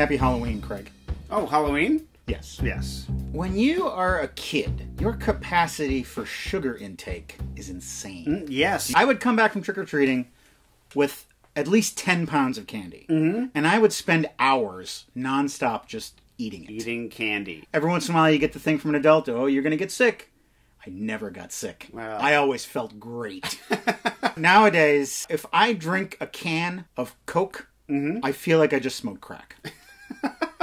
Happy Halloween, Craig. Oh, Halloween? Yes. Yes. When you are a kid, your capacity for sugar intake is insane. Yes. I would come back from trick-or-treating with at least 10 pounds of candy. And I would spend hours nonstop just eating it. Eating candy. Every once in a while you get the thing from an adult, oh, you're going to get sick. I never got sick. Well. I always felt great. Nowadays, if I drink a can of Coke, I feel like I just smoked crack.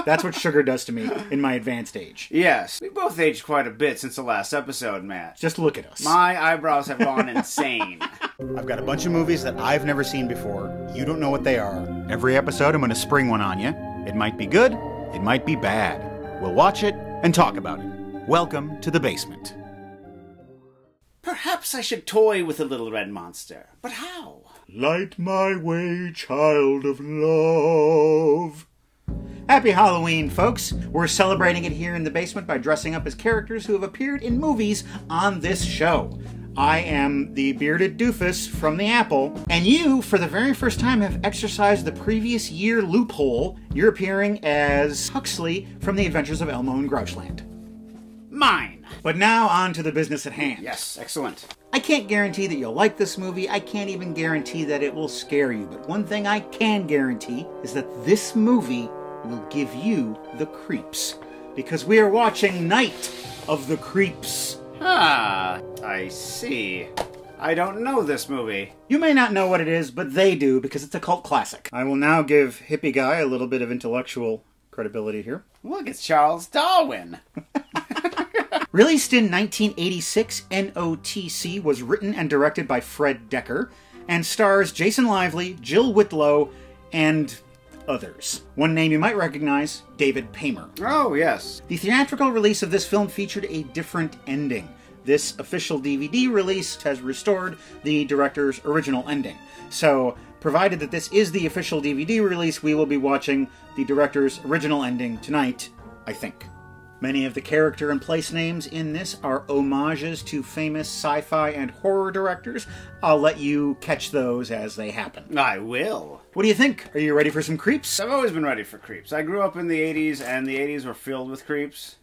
That's what sugar does to me in my advanced age. Yes. We both aged quite a bit since the last episode, Matt. Just look at us. My eyebrows have gone insane. I've got a bunch of movies that I've never seen before. You don't know what they are. Every episode, I'm going to spring one on you. It might be good. It might be bad. We'll watch it and talk about it. Welcome to the basement. Perhaps I should toy with the little red monster. But how? Light my way, child of love. Happy Halloween, folks. We're celebrating it here in the basement by dressing up as characters who have appeared in movies on this show. I am the bearded doofus from the Apple, and you, for the very first time, have exercised the previous year loophole. You're appearing as Huxley from The Adventures of Elmo in Grouchland. Mine. But now on to the business at hand. Yes, excellent. I can't guarantee that you'll like this movie. I can't even guarantee that it will scare you. But one thing I can guarantee is that this movie will give you the creeps. Because we are watching Night of the Creeps. Ah, I see. I don't know this movie. You may not know what it is, but they do, because it's a cult classic. I will now give Hippie Guy a little bit of intellectual credibility here. Look, it's Charles Darwin. Released in 1986, NOTC was written and directed by Fred Decker, and stars Jason Lively, Jill Whitlow, and others. One name you might recognize, David Paymer. Oh, yes. The theatrical release of this film featured a different ending. This official DVD release has restored the director's original ending. So, provided that this is the official DVD release, we will be watching the director's original ending tonight, I think. Many of the character and place names in this are homages to famous sci-fi and horror directors. I'll let you catch those as they happen. I will. What do you think? Are you ready for some creeps? I've always been ready for creeps. I grew up in the 80s, and the 80s were filled with creeps.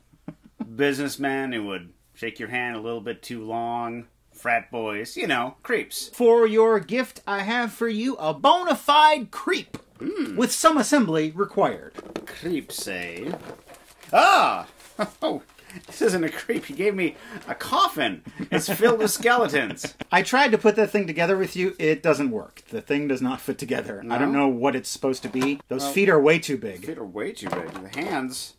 Businessmen who would shake your hand a little bit too long. Frat boys, you know, creeps. For your gift, I have for you a bona fide creep. With some assembly required. Creeps, eh? Ah! Oh, this isn't a creep. He gave me a coffin. It's filled with skeletons. I tried to put that thing together with you. It doesn't work. The thing does not fit together. No? I don't know what it's supposed to be. Those feet are way too big. Feet are way too big. The hands.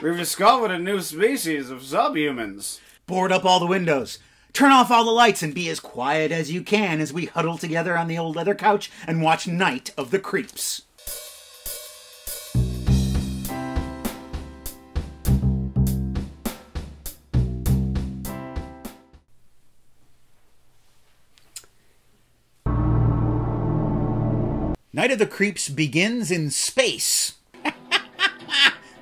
We've discovered a new species of subhumans. Board up all the windows. Turn off all the lights and be as quiet as you can as we huddle together on the old leather couch and watch Night of the Creeps. Night of the Creeps begins in space.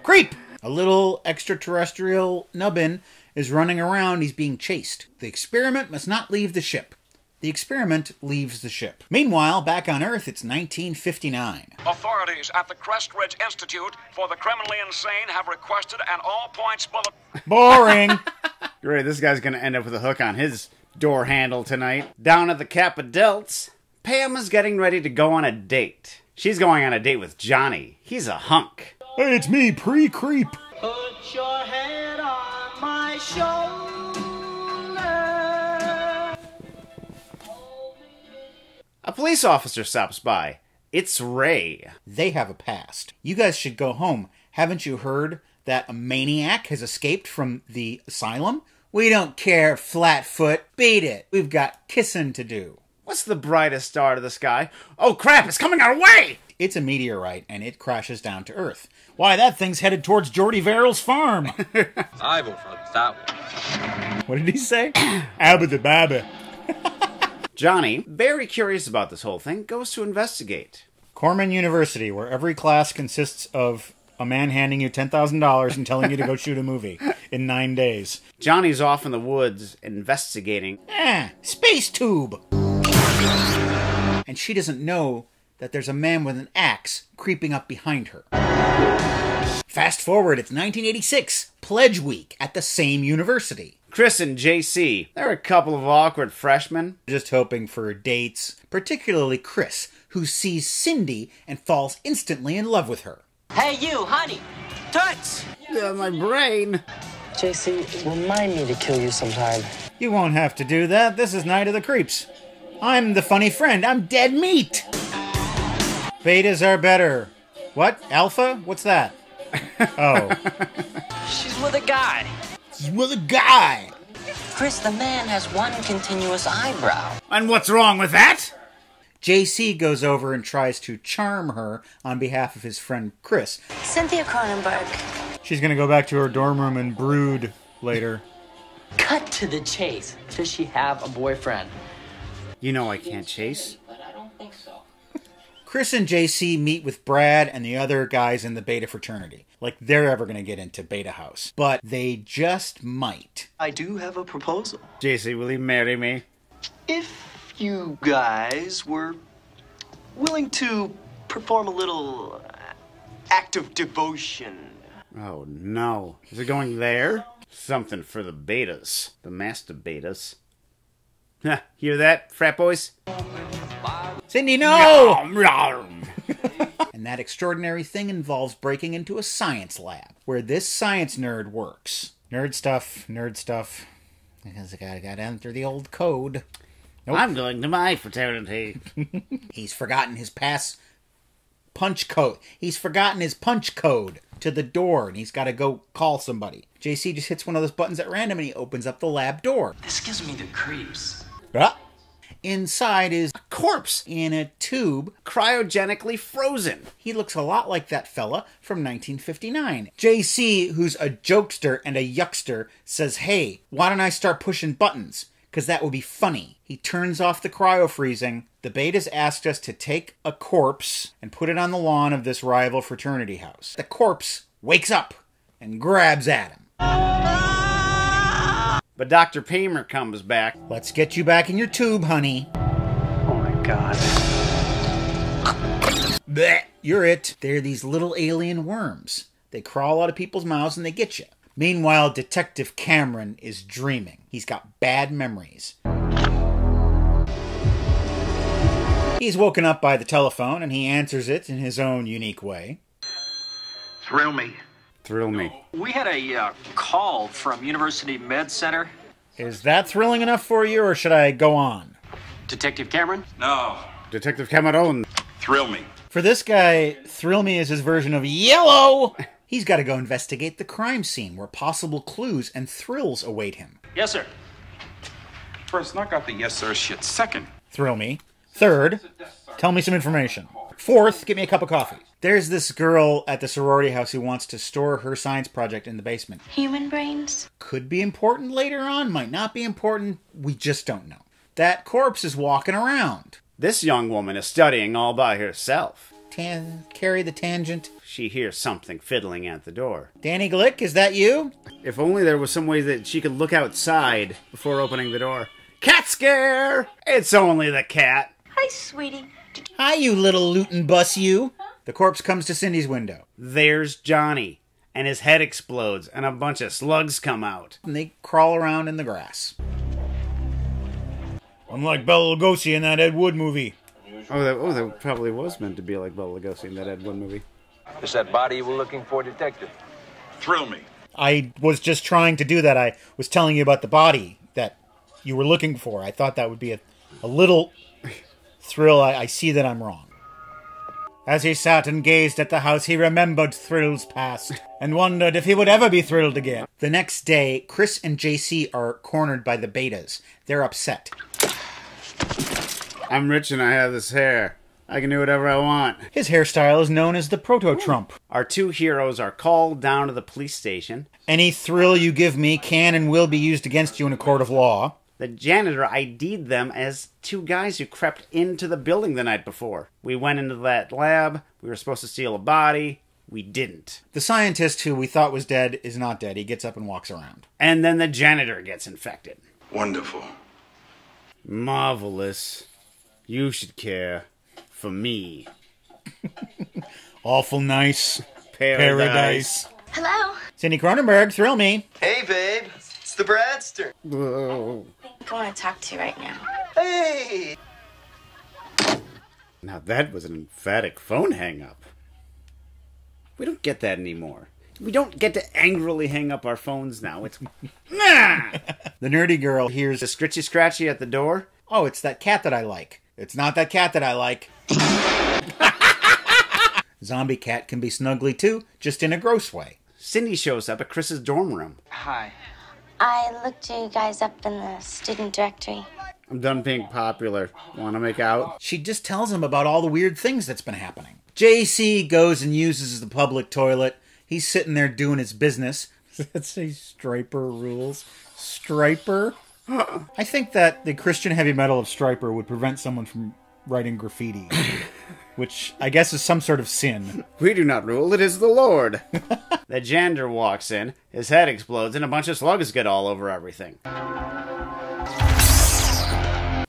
Creep! A little extraterrestrial nubbin is running around. He's being chased. The experiment must not leave the ship. The experiment leaves the ship. Meanwhile, back on Earth, it's 1959. Authorities at the Crest Ridge Institute for the Criminally Insane have requested an all-points bullet. Boring! Great, this guy's gonna end up with a hook on his door handle tonight. Down at the Kappa Delts, Pam is getting ready to go on a date. She's going on a date with Johnny. He's a hunk. Hey, it's me, pre-creep. Put your head on my shoulder. A police officer stops by. It's Ray. They have a past. You guys should go home. Haven't you heard that a maniac has escaped from the asylum? We don't care, Flatfoot. Beat it. We've got kissing to do. What's the brightest star to the sky? Oh crap, it's coming our way! It's a meteorite, and it crashes down to Earth. Why, that thing's headed towards Geordie Verrill's farm. I vote for that one. What did he say? Abba the Baba. Johnny, very curious about this whole thing, goes to investigate. Corman University, where every class consists of a man handing you $10,000 and telling you to go shoot a movie in 9 days. Johnny's off in the woods investigating. Space tube! And she doesn't know that there's a man with an axe creeping up behind her. Fast forward, it's 1986, Pledge Week at the same university. Chris and JC, they're a couple of awkward freshmen. Just hoping for dates, particularly Chris, who sees Cindy and falls instantly in love with her. Hey, you, honey. Toots! My brain. JC, remind me to kill you sometime. You won't have to do that. This is Night of the Creeps. I'm the funny friend. I'm dead meat. Betas are better. What? Alpha? What's that? Oh. She's with a guy. She's with a guy. Chris, the man has one continuous eyebrow. And what's wrong with that? JC goes over and tries to charm her on behalf of his friend Chris. Cynthia Cronenberg. She's gonna go back to her dorm room and brood later. Cut to the chase. Does she have a boyfriend? You know I can't chase. But I don't think so. Chris and JC meet with Brad and the other guys in the beta fraternity. Like they're ever gonna get into Beta House. But they just might. I do have a proposal. JC, will you marry me? If you guys were willing to perform a little act of devotion. Oh no. Is it going there? Something for the betas. The master betas. Huh, hear that, frat boys? Cindy, no! And that extraordinary thing involves breaking into a science lab, where this science nerd works. Nerd stuff. Because I gotta enter the old code. Nope. I'm going to my fraternity. He's forgotten his punch code. He's forgotten his punch code to the door, and he's got to go call somebody. JC just hits one of those buttons at random, and he opens up the lab door. This gives me the creeps. Ah. Inside is A corpse in a tube. cryogenically frozen. He looks a lot like that fella from 1959. JC, who's a jokester and a yuckster, says, "Hey, why don't I start pushing buttons? Because that would be funny." He turns off the cryo-freezing. The betas asked us to take a corpse and put it on the lawn of this rival fraternity house. The corpse wakes up and grabs at him. But Dr. Paymer comes back. "Let's get you back in your tube, honey." Oh my god. Blech, you're it. They're these little alien worms. They crawl out of people's mouths and they get you. Meanwhile, Detective Cameron is dreaming. He's got bad memories. He's woken up by the telephone and he answers it in his own unique way. Thrill me. Thrill me. We had a call from University Med Center. Is that thrilling enough for you, or should I go on? Detective Cameron? No. Detective Cameron. Thrill me. For this guy, Thrill Me is his version of yellow. He's got to go investigate the crime scene where possible clues and thrills await him. Yes, sir. First, knock out the yes sir shit. Second. Thrill me. Third, tell me some information. Fourth, get me a cup of coffee. There's this girl at the sorority house who wants to store her science project in the basement. Human brains? Could be important later on, might not be important, we just don't know. That corpse is walking around. This young woman is studying all by herself. Carry the tangent. She hears something fiddling at the door. Danny Glick, is that you? If only there was some way that she could look outside before opening the door. Cat scare! It's only the cat. Hi, sweetie. Hi, you little Luton bus, you. The corpse comes to Cindy's window. There's Johnny, and his head explodes, and a bunch of slugs come out. And they crawl around in the grass. Unlike Bela Lugosi in that Ed Wood movie. That probably was meant to be like Bela Lugosi in that Ed Wood movie. Is that body you were looking for, Detective? Thrill me. I was just trying to do that. I was telling you about the body that you were looking for. I thought that would be a little thrill. I see that I'm wrong. As he sat and gazed at the house, he remembered thrills past and wondered if he would ever be thrilled again. The next day, Chris and JC are cornered by the betas. They're upset. I'm rich and I have this hair. I can do whatever I want. His hairstyle is known as the Proto-Trump. Our two heroes are called down to the police station. Any thrill you give me can and will be used against you in a court of law. The janitor ID'd them as two guys who crept into the building the night before. We went into that lab. We were supposed to steal a body. We didn't. The scientist who we thought was dead is not dead. He gets up and walks around. And then the janitor gets infected. Wonderful. Marvelous. You should care. for me. Awful nice. Paradise. Hello. Cindy Cronenberg, thrill me. Hey, babe. It's the Bradster. Whoa. I want to talk to you right now. Hey! Now that was an emphatic phone hang-up. We don't get that anymore. We don't get to angrily hang up our phones now. It's... Nah! The nerdy girl hears The scritchy-scratchy at the door. oh, it's that cat that I like. It's not that cat that I like. Zombie cat can be snuggly too, just in a gross way. Cindy shows up at Chris's dorm room. Hi. I looked you guys up in the student directory. I'm done being popular. Want to make out? She just tells him about all the weird things that's been happening. JC goes and uses the public toilet. He's sitting there doing his business. Does that say Striper rules? Striper? I think that the Christian heavy metal of Striper would prevent someone from writing graffiti. Which I guess is some sort of sin. We do not rule, it is the Lord. The janitor walks in, his head explodes, and a bunch of slugs get all over everything.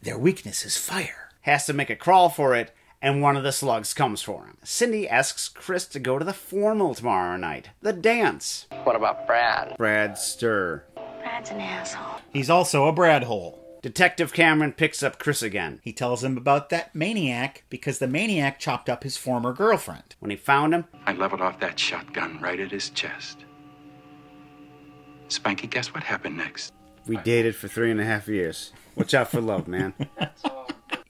Their weakness is fire. Has to make a crawl for it, and one of the slugs comes for him. Cindy asks Chris to go to the formal tomorrow night, the dance. What about Brad? Bradster. Brad's an asshole. He's also a Brad hole. Detective Cameron picks up Chris again. He tells him about that maniac because the maniac chopped up his former girlfriend. When he found him, I leveled off that shotgun right at his chest. Spanky, guess what happened next? we dated for 3.5 years. Watch out for love, man.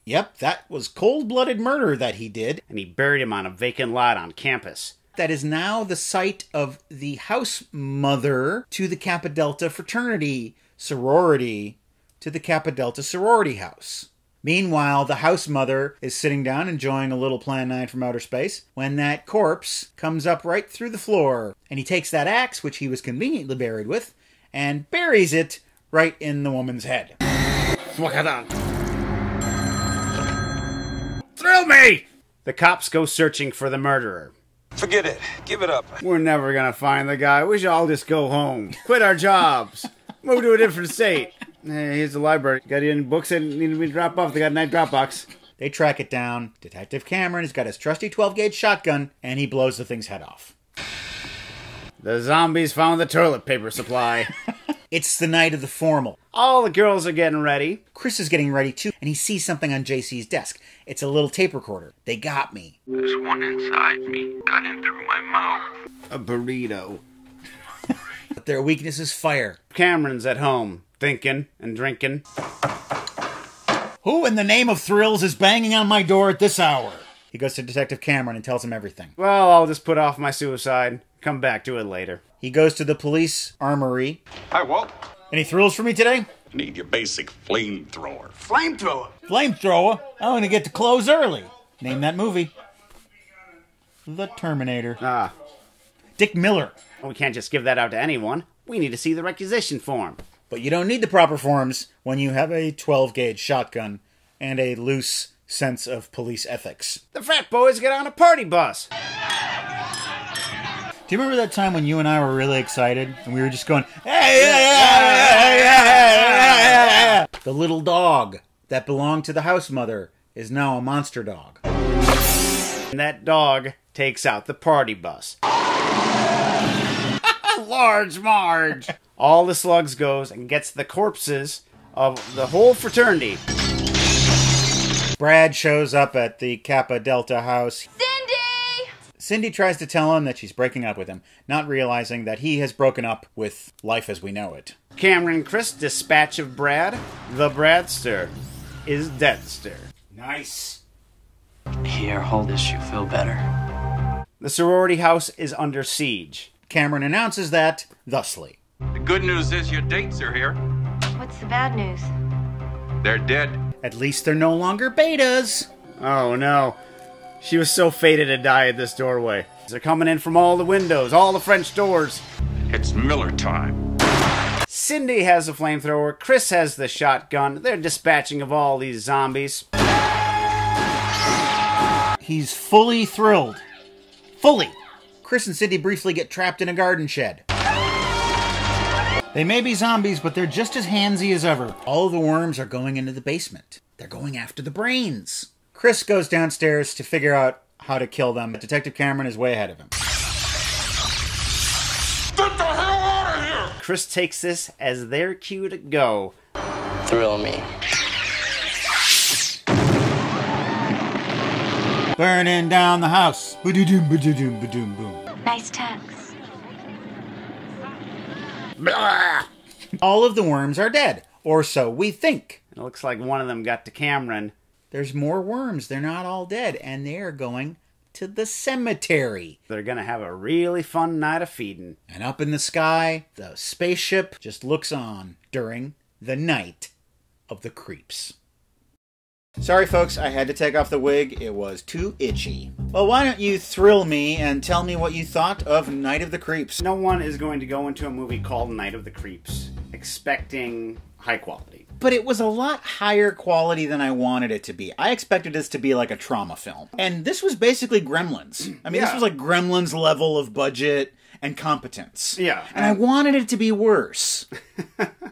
Yep, that was cold-blooded murder that he did. And he buried him on a vacant lot on campus. That is now the site of the house mother to the Kappa Delta fraternity sorority to the Kappa Delta sorority house. Meanwhile, the house mother is sitting down enjoying a little Plan 9 from outer space when that corpse comes up right through the floor. And he takes that axe, which he was conveniently buried with, and buries it right in the woman's head. Thrill me! The cops go searching for the murderer. Forget it. Give it up. We're never gonna find the guy. We should all just go home. Quit our jobs. Move to a different state. Hey, here's the library. Got any books that need to be dropped off? They got a nice Dropbox. They track it down. Detective Cameron has got his trusty 12-gauge shotgun, and he blows the thing's head off. The zombies found the toilet paper supply. It's the night of the formal. All the girls are getting ready. Chris is getting ready too, and he sees something on JC's desk. It's a little tape recorder. They got me. There's one inside me. Got in through my mouth. A burrito. But their weakness is fire. Cameron's at home, thinking and drinking. Who in the name of thrills is banging on my door at this hour? He goes to Detective Cameron and tells him everything. Well, I'll just put off my suicide. Come back to it later. He goes to the police armory. Hi, Walt. Any thrills for me today? Need your basic flamethrower. Flamethrower. Flamethrower? I'm gonna get to close early. Name that movie. The Terminator. Ah, Dick Miller. we can't just give that out to anyone. We need to see the requisition form. But you don't need the proper forms when you have a 12-gauge shotgun and a loose sense of police ethics. The frat boys get on a party bus. Do you remember that time when you and I were really excited and we were just going, hey, yeah. The little dog that belonged to the house mother is now a monster dog. And that dog takes out the party bus. Large Marge! All the slugs goes and gets the corpses of the whole fraternity. Brad shows up at the Kappa Delta house. Cindy! Cindy tries to tell him that she's breaking up with him, not realizing that he has broken up with life as we know it. Cameron and Chris dispatch of Brad. The Bradster is deadster. Nice. Here, hold this, you feel better. The sorority house is under siege. Cameron announces that thusly. The good news is your dates are here. What's the bad news? They're dead. At least they're no longer betas. Oh no. She was so fated to die at this doorway. They're coming in from all the windows, all the French doors. It's Miller time. Cindy has a flamethrower. Chris has the shotgun. They're dispatching of all these zombies. He's fully thrilled. Fully. Chris and Cindy briefly get trapped in a garden shed. They may be zombies, but they're just as handsy as ever. All the worms are going into the basement. They're going after the brains. Chris goes downstairs to figure out how to kill them. Detective Cameron is way ahead of him. Get the hell out of here! Chris takes this as their cue to go. Thrill me. Burning down the house. Ba-do-doom, ba-do-doom, ba-doom, boom. Nice tux. All of the worms are dead, or so we think. It looks like one of them got to Cameron. There's more worms. They're not all dead, and they are going to the cemetery. They're gonna have a really fun night of feeding. And up in the sky, the spaceship just looks on during the night of the creeps. Sorry, folks, I had to take off the wig. It was too itchy. Well, why don't you thrill me and tell me what you thought of Night of the Creeps? No one is going to go into a movie called Night of the Creeps expecting high quality. But it was a lot higher quality than I wanted it to be. I expected this to be like a trauma film. And this was basically Gremlins. I mean, This was like Gremlins level of budget and competence. Yeah. And I wanted it to be worse.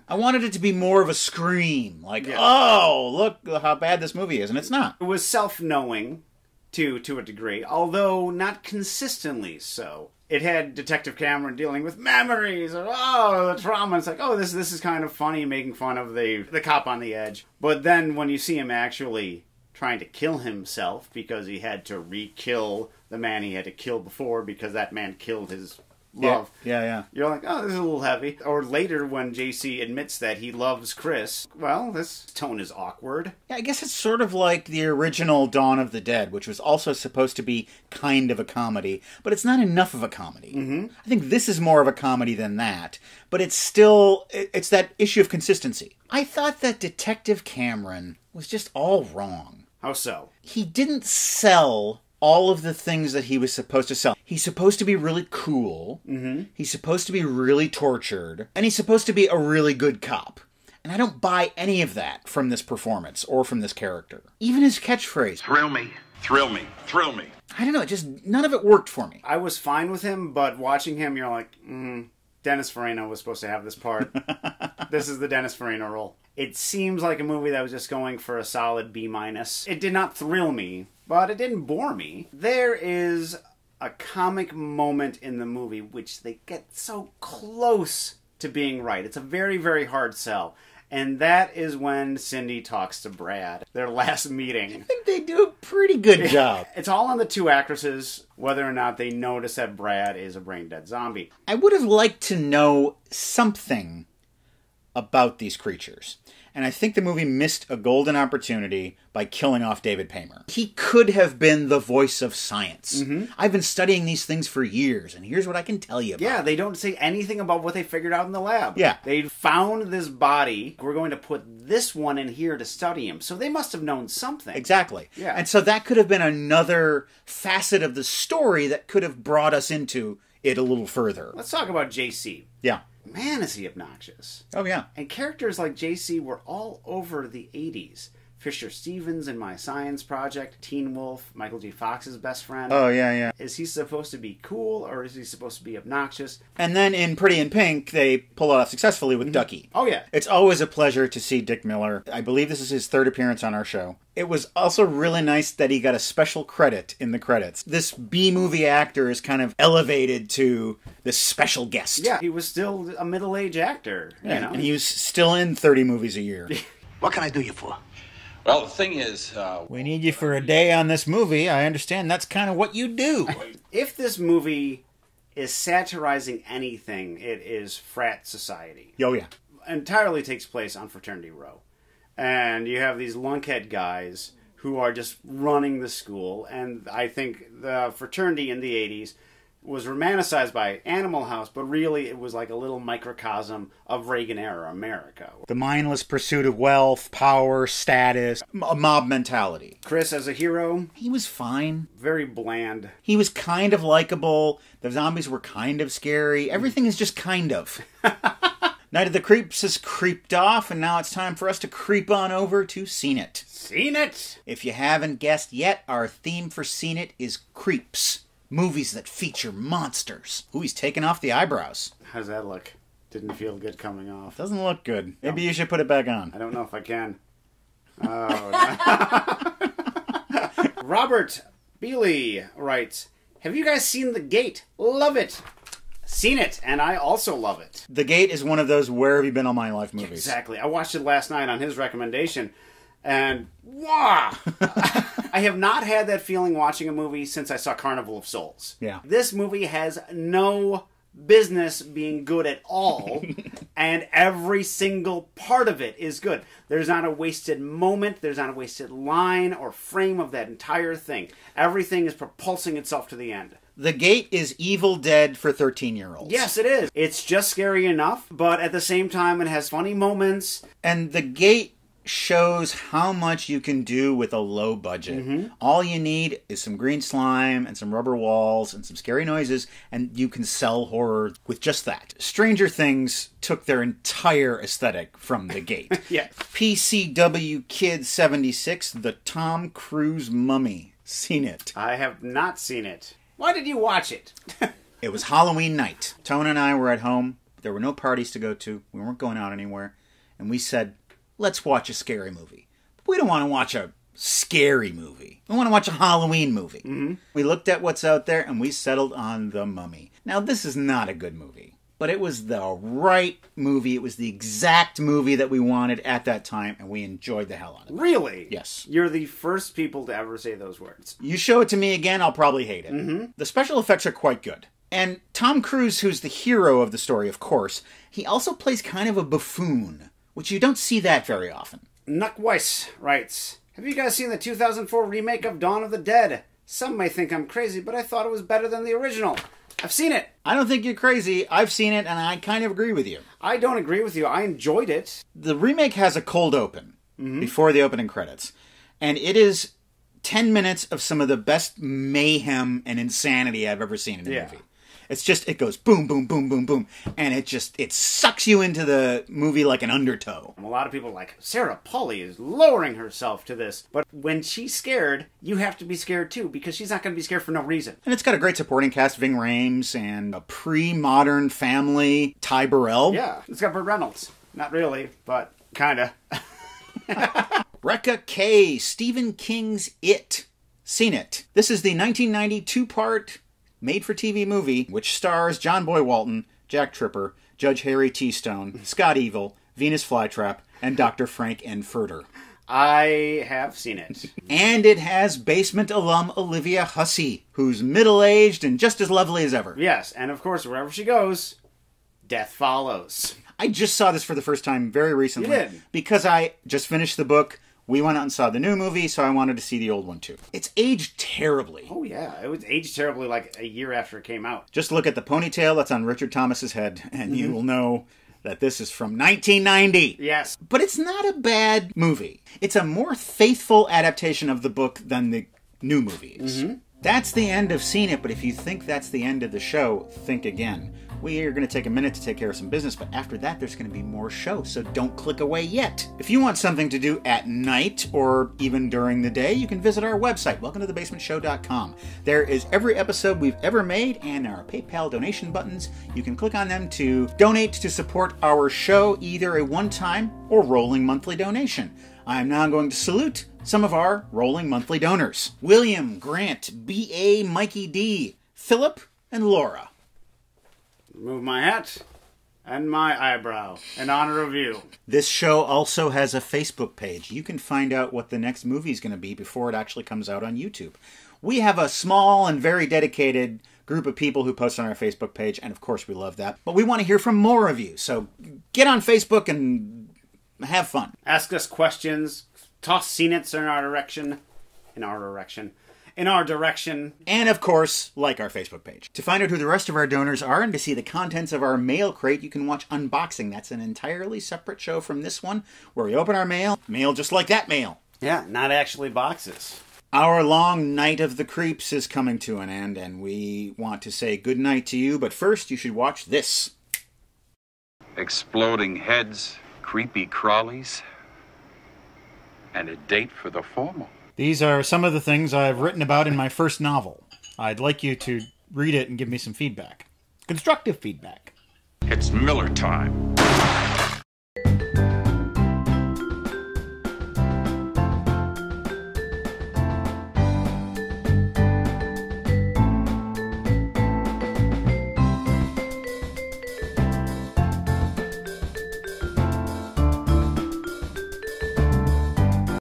I wanted it to be more of a scream. Like, oh, look how bad this movie is. And it's not. It was self-knowing to a degree, although not consistently so. It had Detective Cameron dealing with memories of, the trauma. It's like, this is kind of funny, making fun of the cop on the edge. But then when you see him actually trying to kill himself because he had to re-kill the man he had to kill before because that man killed his love. Yeah. You're like, this is a little heavy. Or later when JC admits that he loves Chris, well, this tone is awkward. Yeah, I guess it's sort of like the original Dawn of the Dead, which was also supposed to be kind of a comedy, but it's not enough of a comedy. Mm-hmm. I think this is more of a comedy than that, but it's still, it's that issue of consistency. I thought that Detective Cameron was just all wrong. How so? He didn't sell all of the things that he was supposed to sell. He's supposed to be really cool. Mm-hmm. He's supposed to be really tortured. And he's supposed to be a really good cop. And I don't buy any of that from this performance or from this character. Even his catchphrase. Thrill me. Thrill me. Thrill me. I don't know, just none of it worked for me. I was fine with him, but watching him, you're like, Dennis Farina was supposed to have this part. This is the Dennis Farina role. It seems like a movie that was just going for a solid B-. It did not thrill me, but it didn't bore me. There is a comic moment in the movie which they get so close to being right. It's a very, very hard sell. And that is when Cindy talks to Brad, their last meeting. I think they do a pretty good job. It's all on the two actresses, whether or not they notice that Brad is a brain-dead zombie. I would have liked to know something about these creatures. And I think the movie missed a golden opportunity by killing off David Paymer. He could have been the voice of science. Mm-hmm. I've been studying these things for years, and here's what I can tell you about. Yeah, they don't say anything about what they figured out in the lab. Yeah. They found this body. We're going to put this one in here to study him. So they must have known something. Exactly. Yeah. And so that could have been another facet of the story that could have brought us into it a little further. Let's talk about JC. Yeah. Man, is he obnoxious. Oh, yeah. And characters like JC were all over the 80s. Fisher Stevens in My Science Project, Teen Wolf, Michael J. Fox's best friend. Oh, yeah. Is he supposed to be cool, or is he supposed to be obnoxious? And then in Pretty in Pink, they pull it off successfully with Ducky. Oh, yeah. It's always a pleasure to see Dick Miller. I believe this is his third appearance on our show. It was also really nice that he got a special credit in the credits. This B-movie actor is kind of elevated to this special guest. Yeah, he was still a middle-aged actor. Yeah, You know? and he was still in 30 movies a year. What can I do you for? Well, the thing is, We need you for a day on this movie. I understand that's kind of what you do. If this movie is satirizing anything, it is frat society. Oh, yeah. Entirely takes place on Fraternity Row. And you have these lunkhead guys who are just running the school. And I think the fraternity in the 80s was romanticized by Animal House, but really it was like a little microcosm of Reagan-era America. The mindless pursuit of wealth, power, status, a mob mentality. Chris as a hero, He was fine. very bland. He was kind of likable. The zombies were kind of scary. Everything is just kind of. Night of the Creeps has creeped off, and now it's time for us to creep on over to Seen It. Seen it! If you haven't guessed yet, our theme for Seen It is creeps. Movies that feature monsters. Ooh, he's taking off the eyebrows. How's that look? Didn't feel good coming off. Doesn't look good. Maybe you should put it back on. I don't know if I can. Oh, no. Robert Bealey writes, have you guys seen The Gate? Love it. Seen it, and I also love it. The Gate is one of those where have you been all my life movies. Exactly. I watched it last night on his recommendation, and wow! I have not had that feeling watching a movie since I saw Carnival of Souls. Yeah. This movie has no business being good at all, and every single part of it is good. There's not a wasted moment, there's not a wasted line or frame of that entire thing. Everything is propulsing itself to the end. The Gate is Evil Dead for 13-year-olds. Yes, it is. It's just scary enough, but at the same time it has funny moments. And The Gate shows how much you can do with a low budget. All you need is some green slime and some rubber walls and some scary noises, and you can sell horror with just that. Stranger Things took their entire aesthetic from The Gate. Yeah. PCW Kid 76, The Tom Cruise Mummy. Seen it? I have not seen it. Why did you watch it? It was Halloween night. Tone and I were at home. There were no parties to go to. We weren't going out anywhere. And we said, let's watch a scary movie. But we don't want to watch a scary movie. We want to watch a Halloween movie. We looked at what's out there and we settled on The Mummy. Now, this is not a good movie. But it was the right movie. It was the exact movie that we wanted at that time, and we enjoyed the hell out of it. Really? Yes. You're the first people to ever say those words. You show it to me again, I'll probably hate it. The special effects are quite good. And Tom Cruise, who's the hero of the story, of course, he also plays kind of a buffoon, which you don't see that very often. Nuck Weiss writes, have you guys seen the 2004 remake of Dawn of the Dead? Some may think I'm crazy, but I thought it was better than the original. I've seen it. I don't think you're crazy. I've seen it, and I kind of agree with you. I don't agree with you. I enjoyed it. The remake has a cold open before the opening credits, and it is 10 minutes of some of the best mayhem and insanity I've ever seen in a movie. It's just, it goes boom, boom, boom, boom, boom, and it sucks you into the movie like an undertow. A lot of people are like, Sarah Polley is lowering herself to this. But when she's scared, you have to be scared too, because she's not going to be scared for no reason. And it's got a great supporting cast, Ving Rhames, and a pre-modern family, Ty Burrell. Yeah, it's got Burt Reynolds. Not really, but kinda. Rekha K., Stephen King's It. Seen it. This is the 1990 two-part made-for-TV movie, which stars John Boy Walton, Jack Tripper, Judge Harry T. Stone, Scott Evil, Venus Flytrap, and Dr. Frank N. Furter. I have seen it. And it has Basement alum Olivia Hussey, who's middle-aged and just as lovely as ever. Yes, and of course, wherever she goes, death follows. I just saw this for the first time very recently. You did? Because I just finished the book. We went out and saw the new movie, so I wanted to see the old one too. It's aged terribly. Oh yeah, it was aged terribly like a year after it came out. Just look at the ponytail that's on Richard Thomas's head, and you will know that this is from 1990. Yes. But it's not a bad movie. It's a more faithful adaptation of the book than the new movie is. That's the end of Seen It, but if you think that's the end of the show, think again. We are going to take a minute to take care of some business, but after that there's going to be more show, so don't click away yet. If you want something to do at night or even during the day, you can visit our website, welcometothebasementshow.com. There is every episode we've ever made and our PayPal donation buttons. You can click on them to donate to support our show, either a one-time or rolling monthly donation. I am now going to salute some of our rolling monthly donors. William, Grant, B.A., Mikey D., Philip, and Laura. Remove my hat and my eyebrow in honor of you. This show also has a Facebook page. You can find out what the next movie is going to be before it actually comes out on YouTube. We have a small and very dedicated group of people who post on our Facebook page, and of course we love that. But we want to hear from more of you, so get on Facebook and have fun. Ask us questions, toss scenets in our direction. In our direction. And, of course, like our Facebook page. To find out who the rest of our donors are and to see the contents of our mail crate, you can watch Unboxing. That's an entirely separate show from this one, where we open our mail just like that mail. Yeah, not actually boxes. Our long night of the creeps is coming to an end, and we want to say good night to you, but first you should watch this. Exploding heads, creepy crawlies, and a date for the formal. These are some of the things I've written about in my first novel. I'd like you to read it and give me some feedback. Constructive feedback. It's Miller time.